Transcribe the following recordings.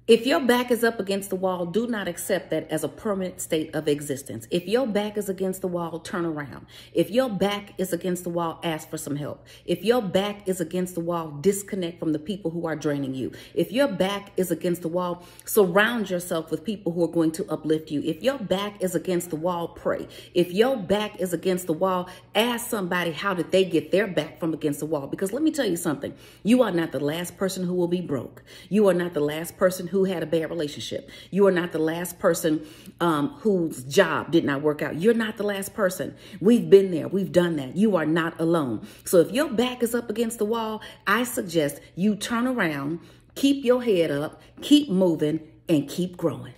If your back is up against the wall, do not accept that as a permanent state of existence. If your back is against the wall, turn around. If your back is against the wall, ask for some help. If your back is against the wall, disconnect from the people who are draining you. If your back is against the wall, surround yourself with people who are going to uplift you. If your back is against the wall, pray. If your back is against the wall, ask somebody how did they get their back from against the wall. Because let me tell you something. You are not the last person who will be broke. You are not the last person who had a bad relationship. You are not the last person whose job did not work out. You're not the last person. We've been there. We've done that. You are not alone. So if your back is up against the wall, I suggest you turn around, keep your head up, keep moving, and keep growing.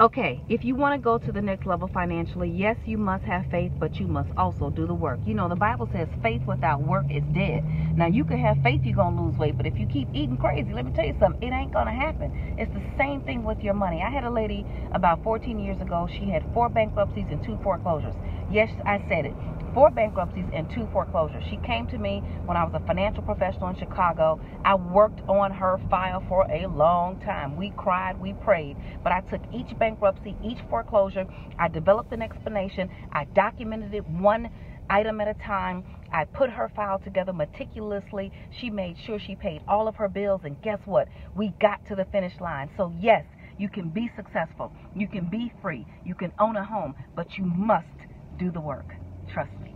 Okay, if you want to go to the next level financially, yes, you must have faith, but you must also do the work. You know, the Bible says faith without work is dead. Now, you can have faith you're going to lose weight, but if you keep eating crazy, let me tell you something, it ain't going to happen. It's the same thing with your money. I had a lady about 14 years ago. She had 4 bankruptcies and 2 foreclosures. Yes, I said it. 4 bankruptcies and 2 foreclosures. She came to me when I was a financial professional in Chicago. I worked on her file for a long time. We cried, we prayed, but I took each bankruptcy, each foreclosure. I developed an explanation. I documented it one item at a time. I put her file together meticulously. She made sure she paid all of her bills, and guess what? We got to the finish line. So yes, you can be successful. You can be free. You can own a home, but you must do the work. Trust me.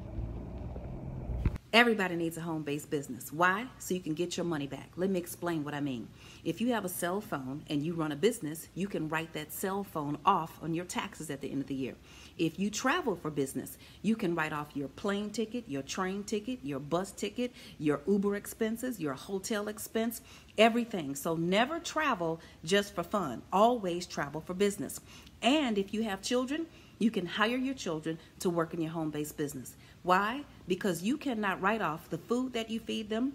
Everybody needs a home-based business. Why? So you can get your money back. Let me explain what I mean. If you have a cell phone and you run a business, you can write that cell phone off on your taxes at the end of the year. If you travel for business, you can write off your plane ticket, your train ticket, your bus ticket, your Uber expenses, your hotel expense, everything. So never travel just for fun. Always travel for business. And if you have children, you can hire your children to work in your home-based business. Why? Because you cannot write off the food that you feed them,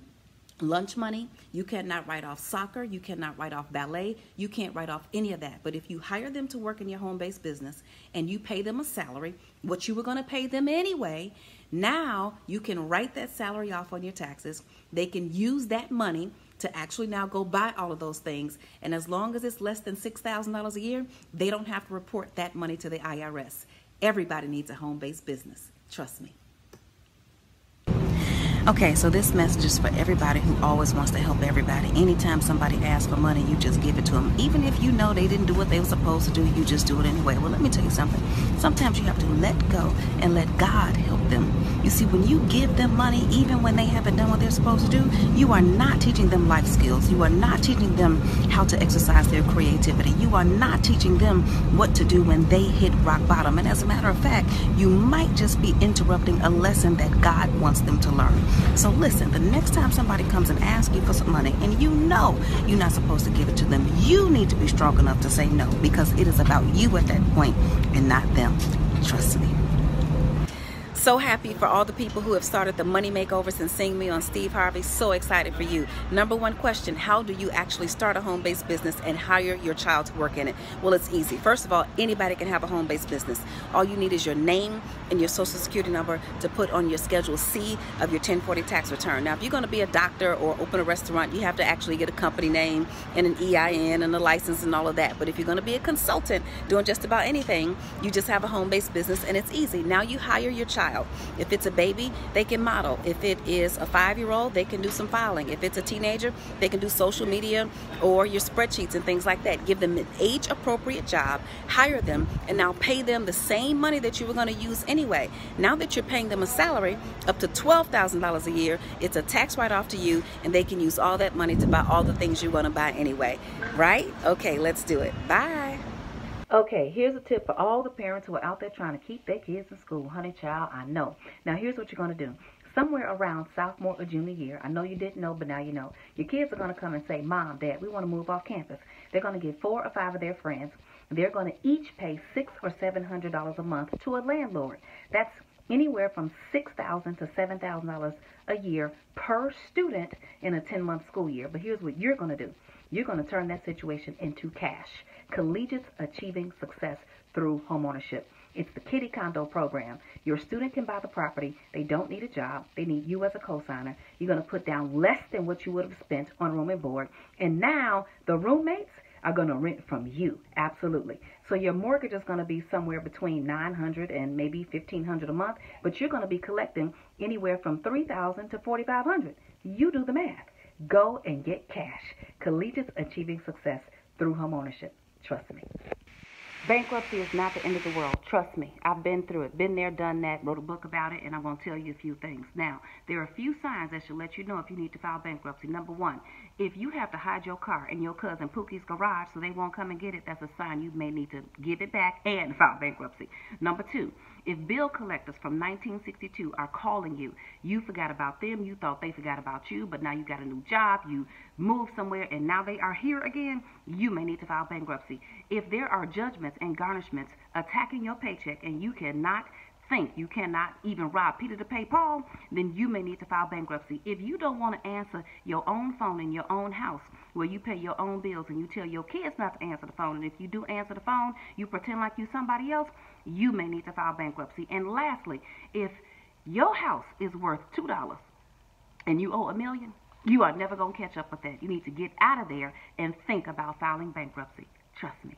lunch money. You cannot write off soccer. You cannot write off ballet. You can't write off any of that. But if you hire them to work in your home-based business and you pay them a salary, what you were going to pay them anyway, now you can write that salary off on your taxes. They can use that money to actually now go buy all of those things. And as long as it's less than $6,000 a year, they don't have to report that money to the IRS. Everybody needs a home-based business. Trust me. Okay, so this message is for everybody who always wants to help everybody. Anytime somebody asks for money, you just give it to them. Even if you know they didn't do what they were supposed to do, you just do it anyway. Well, let me tell you something. Sometimes you have to let go and let God help them. You see, when you give them money, even when they haven't done what they're supposed to do, you are not teaching them life skills. You are not teaching them how to exercise their creativity. You are not teaching them what to do when they hit rock bottom. And as a matter of fact, you might just be interrupting a lesson that God wants them to learn. So listen, the next time somebody comes and asks you for some money and you know you're not supposed to give it to them, you need to be strong enough to say no, because it is about you at that point and not them. Trust me. So happy for all the people who have started the money makeovers and seeing me on Steve Harvey. So excited for you. Number one question, how do you actually start a home-based business and hire your child to work in it? Well, it's easy. First of all, anybody can have a home-based business. All you need is your name and your social security number to put on your Schedule C of your 1040 tax return. Now, if you're going to be a doctor or open a restaurant, you have to actually get a company name and an EIN and a license and all of that. But if you're going to be a consultant doing just about anything, you just have a home-based business and it's easy. Now you hire your child. If it's a baby, they can model. If it is a 5-year-old, they can do some filing. If it's a teenager, they can do social media or your spreadsheets and things like that. Give them an age-appropriate job, hire them, and now pay them the same money that you were going to use anyway. Now that you're paying them a salary up to $12,000 a year, it's a tax write-off to you, and they can use all that money to buy all the things you're going to buy anyway. Right? Okay, let's do it. Bye. Okay, here's a tip for all the parents who are out there trying to keep their kids in school. Honey child, I know. Now, here's what you're going to do. Somewhere around sophomore or junior year, I know you didn't know, but now you know, your kids are going to come and say, Mom, Dad, we want to move off campus. They're going to get 4 or 5 of their friends. They're going to each pay $600 or $700 a month to a landlord. That's anywhere from $6,000 to $7,000 a year per student in a 10-month school year. But here's what you're going to do. You're going to turn that situation into cash. Collegiates achieving success through homeownership. It's the Kitty Condo program. Your student can buy the property. They don't need a job. They need you as a cosigner. You're going to put down less than what you would have spent on room and board. And now the roommates are going to rent from you. Absolutely. So your mortgage is going to be somewhere between $900 and maybe $1,500 a month, but you're going to be collecting anywhere from $3,000 to $4,500. You do the math. Go and get cash. Collegiates achieving success through homeownership. Trust me. Bankruptcy is not the end of the world. Trust me. I've been through it. Been there, done that, wrote a book about it, and I'm going to tell you a few things. Now, there are a few signs that should let you know if you need to file bankruptcy. Number one, if you have to hide your car in your cousin Pookie's garage so they won't come and get it, that's a sign you may need to give it back and file bankruptcy. Number two, if bill collectors from 1962 are calling you, you forgot about them, you thought they forgot about you, but now you got a new job, you moved somewhere, and now they are here again, you may need to file bankruptcy. If there are judgments and garnishments attacking your paycheck and you cannot think, you cannot even rob Peter to pay Paul, then you may need to file bankruptcy. If you don't want to answer your own phone in your own house where you pay your own bills and you tell your kids not to answer the phone, and if you do answer the phone, you pretend like you're somebody else, you may need to file bankruptcy. And lastly, if your house is worth $2 and you owe $1 million, you are never going to catch up with that. You need to get out of there and think about filing bankruptcy. Trust me.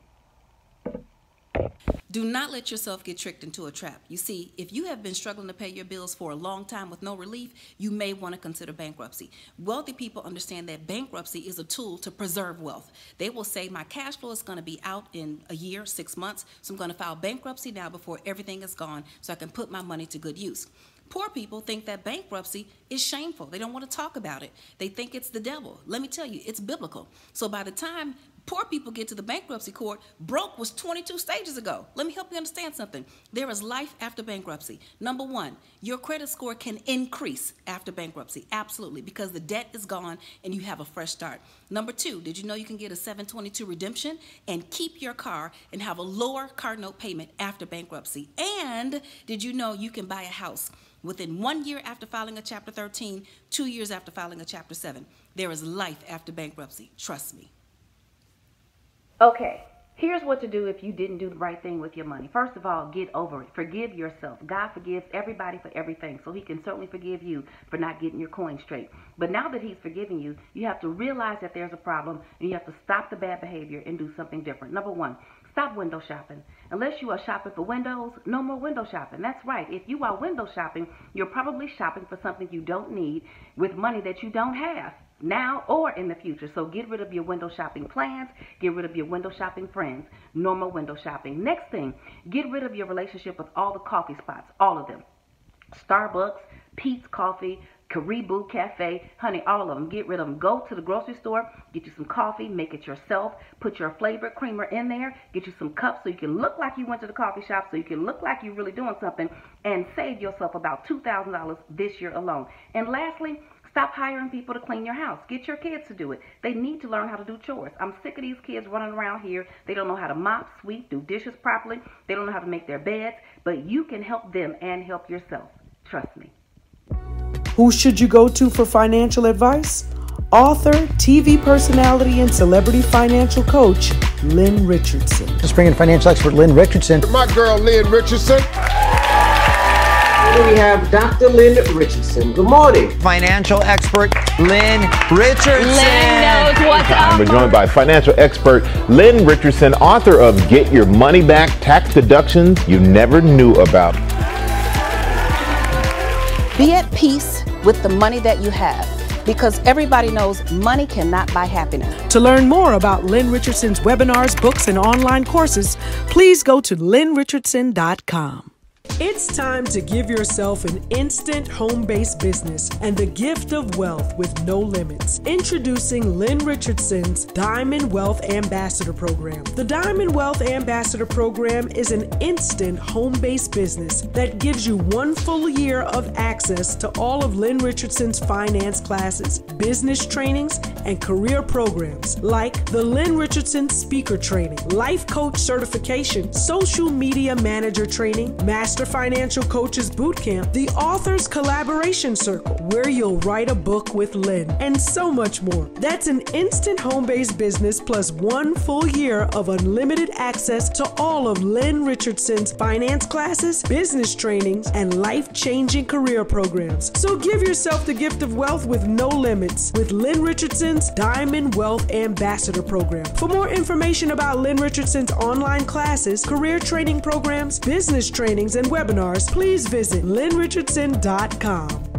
Do not let yourself get tricked into a trap. You see, if you have been struggling to pay your bills for a long time with no relief, you may want to consider bankruptcy. Wealthy people understand that bankruptcy is a tool to preserve wealth. They will say, my cash flow is going to be out in a year, 6 months, so I'm going to file bankruptcy now before everything is gone so I can put my money to good use. Poor people think that bankruptcy is shameful. They don't want to talk about it. They think it's the devil. Let me tell you, it's biblical. So by the time poor people get to the bankruptcy court, broke was 22 stages ago. Let me help you understand something. There is life after bankruptcy. Number one, your credit score can increase after bankruptcy. Absolutely, because the debt is gone and you have a fresh start. Number two, did you know you can get a 722 redemption and keep your car and have a lower car note payment after bankruptcy? And did you know you can buy a house within 1 year after filing a Chapter 13, 2 years after filing a Chapter 7? There is life after bankruptcy. Trust me. Okay, here's what to do if you didn't do the right thing with your money. First of all, get over it. Forgive yourself. God forgives everybody for everything, so he can certainly forgive you for not getting your coin straight. But now that he's forgiven you, you have to realize that there's a problem, and you have to stop the bad behavior and do something different. Number one, stop window shopping. Unless you are shopping for windows, no more window shopping. That's right. If you are window shopping, you're probably shopping for something you don't need with money that you don't have now or in the future. So get rid of your window shopping plans. Get rid of your window shopping friends. No more window shopping. Next thing, get rid of your relationship with all the coffee spots, all of them. Starbucks, Pete's Coffee, Caribou Cafe, honey, all of them. Get rid of them. Go to the grocery store, get you some coffee, make it yourself, put your flavored creamer in there, get you some cups so you can look like you went to the coffee shop, so you can look like you're really doing something, and save yourself about $2,000 this year alone. And lastly, stop hiring people to clean your house. Get your kids to do it. They need to learn how to do chores. I'm sick of these kids running around here. They don't know how to mop, sweep, do dishes properly. They don't know how to make their beds, but you can help them and help yourself. Trust me. Who should you go to for financial advice? Author, TV personality, and celebrity financial coach, Lynn Richardson. Let's bring in financial expert Lynn Richardson. My girl, Lynn Richardson. Here we have Dr. Lynn Richardson. Good morning. Financial expert Lynn Richardson. Lynn knows what's up. We're joined by financial expert Lynn Richardson, author of Get Your Money Back, Tax Deductions You Never Knew About. Be at peace with the money that you have, because everybody knows money cannot buy happiness. To learn more about Lynn Richardson's webinars, books, and online courses, please go to lynnrichardson.com. It's time to give yourself an instant home-based business and the gift of wealth with no limits. Introducing Lynn Richardson's Diamond Wealth Ambassador Program. The Diamond Wealth Ambassador Program is an instant home-based business that gives you 1 full year of access to all of Lynn Richardson's finance classes, business trainings, and career programs like the Lynn Richardson Speaker Training, Life Coach Certification, Social Media Manager Training, Master Master Financial Coaches Bootcamp, the Authors Collaboration Circle, where you'll write a book with Lynn, and so much more. That's an instant home-based business plus 1 full year of unlimited access to all of Lynn Richardson's finance classes, business trainings, and life-changing career programs. So give yourself the gift of wealth with no limits with Lynn Richardson's Diamond Wealth Ambassador Program. For more information about Lynn Richardson's online classes, career training programs, business trainings, and webinars, please visit lynnrichardson.com.